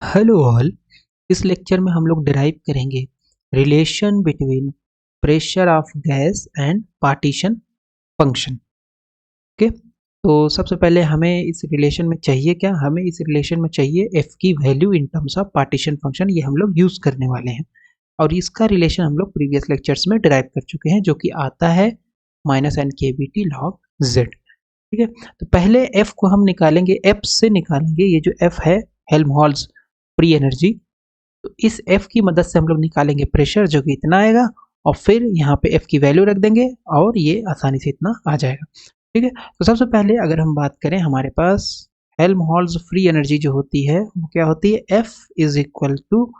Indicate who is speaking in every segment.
Speaker 1: Hello all. इस lecture में हम लोग डिराइव करेंगे relation between pressure of gas and partition function. Okay, तो सबसे पहले हमें इस रिलेशन में चाहिए क्या? हमें इस रिलेशन में चाहिए एफ की value in terms of partition function. ये हम लोग यूज करने वाले हैं और इसका रिलेशन हम लोग प्रीवियस लेक्चर्स में डिराइव कर चुके हैं, जो कि आता है -n/kBT log z। ठीक है, तो पहले एफ को हम निकालेंगे, एफ से निकालेंगे। ये जो एफ है, हेल्महोल्ट्ज फ्री एनर्जी, तो इस एफ की मदद से हम लोग निकालेंगे प्रेशर, जो कि इतना आएगा, और फिर यहाँ पे एफ की वैल्यू रख देंगे और ये आसानी से इतना आ जाएगा। ठीक है, तो सबसे पहले अगर हम बात करें, हमारे पास हेल्महोल्ट्ज फ्री एनर्जी जो होती है वो क्या होती है? F is equal to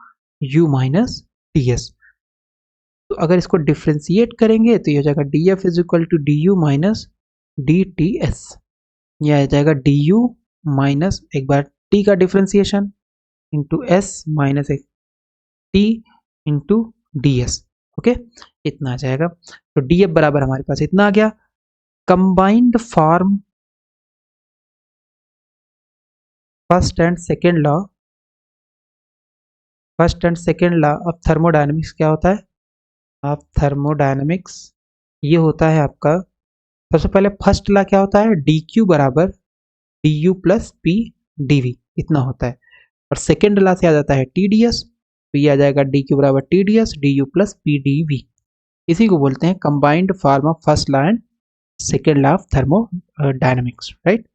Speaker 1: U minus T S. तो अगर इसको डिफ्रेंशिएट करेंगे तो ये हो जाएगा D F is equal to D U minus D T S. यह आ जाएगा डी यू माइनस एक बार टी का डिफ्रेंसिएशन इंटू एस माइनस एक T into D S. Okay, इतना आ जाएगा। तो डी एफ बराबर हमारे पास इतना आ गया। Combined form first and second law of thermodynamics क्या होता है? ऑफ थर्मोडायनेमिक्स ये होता है आपका, सबसे पहले फर्स्ट लॉ क्या होता है? डी क्यू बराबर D U plus P D V, इतना होता है। और सेकेंड लॉ से आ जाता है टी डी एस, तो ये आ जाएगा डी क्यू बराबर T D S D U plus P D V. इसी को बोलते हैं combined form of first law and second law of thermodynamics, right.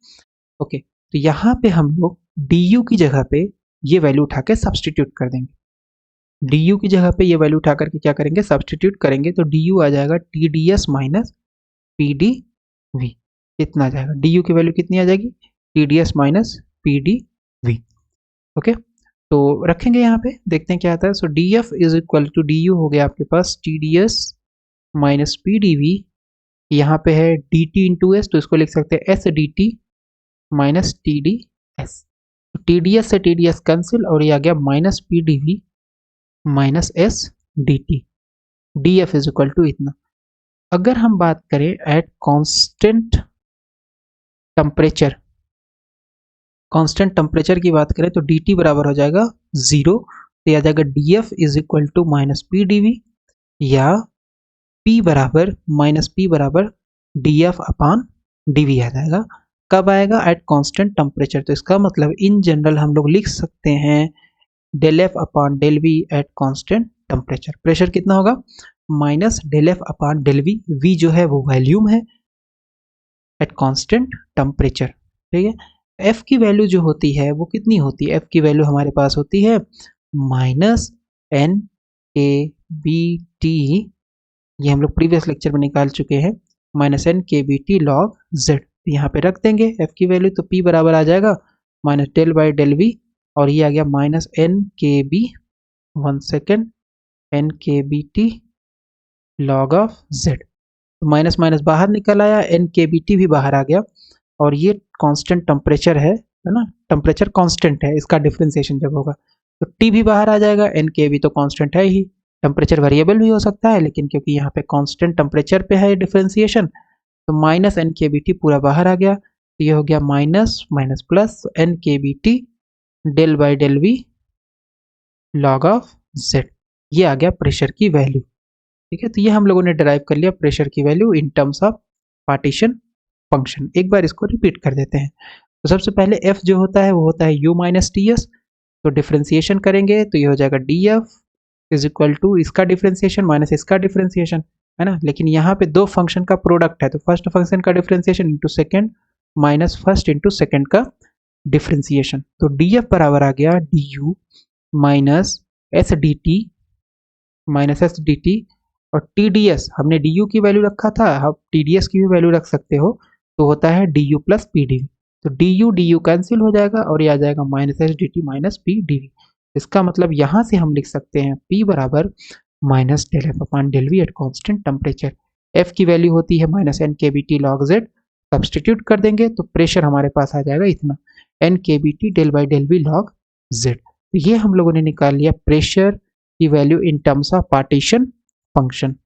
Speaker 1: Okay, तो यहाँ पे हम लोग डी यू की जगह पे ये वैल्यू उठा के सब्सटीट्यूट कर देंगे। डी यू की जगह पे ये वैल्यू उठा करके क्या करेंगे? सब्सटीट्यूट करेंगे, तो डी यू आ जाएगा T D S minus P D V, इतना आ जाएगा। डी यू की वैल्यू कितनी आ जाएगी? T D S minus P D V. Okay, तो रखेंगे यहाँ पे, देखते हैं क्या आता है। So D F is equal to D U हो गया आपके पास T D S minus P D V. यहाँ पे है डी टी इंटू एस, तो इसको लिख सकते हैं S D T minus T D S. T D S से टी डी एस कैंसिल और ये आ गया minus P D V minus S D T. D F is equal to इतना। अगर हम बात करें at constant temperature, constant temperature की बात करें तो डी टी बराबर हो जाएगा 0, तो यह आ जाएगा D F is equal to minus P D V, या P बराबर माइनस पी बराबर D F upon D V आ जाएगा। कब आएगा? At constant temperature. तो इसका मतलब इन जनरल हम लोग लिख सकते हैं del F upon del V at constant temperature. Pressure कितना होगा? Minus del F upon del V, V जो है वो वॉल्यूम है एट कांस्टेंट टेम्परेचर। ठीक है, एफ की वैल्यू जो होती है वो कितनी होती है? एफ की वैल्यू हमारे पास होती है minus N K B T, ये हम लोग प्रीवियस लेक्चर में निकाल चुके हैं, minus N K B T log Z. यहाँ पे रख देंगे एफ की वैल्यू, तो पी बराबर आ जाएगा minus del by del V, और ये आ गया minus N K B, 1 second, N K B T log of Z. तो माइनस माइनस बाहर निकल आया, एन के बी टी भी बाहर आ गया, और ये कांस्टेंट टेम्परेचर है ना, टेम्परेचर कांस्टेंट है, इसका डिफ्रेंसिएशन जब होगा तो टी भी बाहर आ जाएगा। एन के बी तो कांस्टेंट है ही, टेम्परेचर वेरिएबल भी हो सकता है, लेकिन क्योंकि यहाँ पे कांस्टेंट टेम्परेचर पे है डिफ्रेंसिएशन, तो minus N K B T पूरा बाहर आ गया, तो ये हो गया minus minus plus N K B T del by del V log of Z. ये आ गया प्रेशर की वैल्यू। ठीक है, तो ये हम लोगों ने डिराइव कर लिया प्रेशर की value in terms of partition function. एक बार इसको रिपीट कर देते हैं। तो सबसे पहले एफ जो होता है वो होता है यू माइनस टी एस, तो डिफ्रेंसिएशन करेंगे तो ये हो जाएगा D F is equal to इसका डिफ्रेंसिएशन माइनस इसका डिफ्रेंसिएशन, है ना। लेकिन यहाँ पे दो फंक्शन का प्रोडक्ट है, तो फर्स्ट फंक्शन का differentiation into second minus first into second का डिफ्रेंसिएशन। तो डी एफ बराबर आ गया D U minus S D T minus S D T, और टी डी एस हमने डी यू की वैल्यू रखा था, आप टी डी एस की भी वैल्यू रख सकते हो, तो होता है D U plus P D V. तो डी यू कैंसिल हो जाएगा और ये आ जाएगा minus S D T minus P D V. इसका मतलब यहाँ से हम लिख सकते हैं P बराबर minus del F upon del V at constant temperature. F की वैल्यू होती है minus N K B T log Z, substitute कर देंगे तो प्रेशर हमारे पास आ जाएगा इतना, N K B T del by del V log Z. तो ये हम लोगों ने निकाल लिया प्रेशर की value in terms of partition function.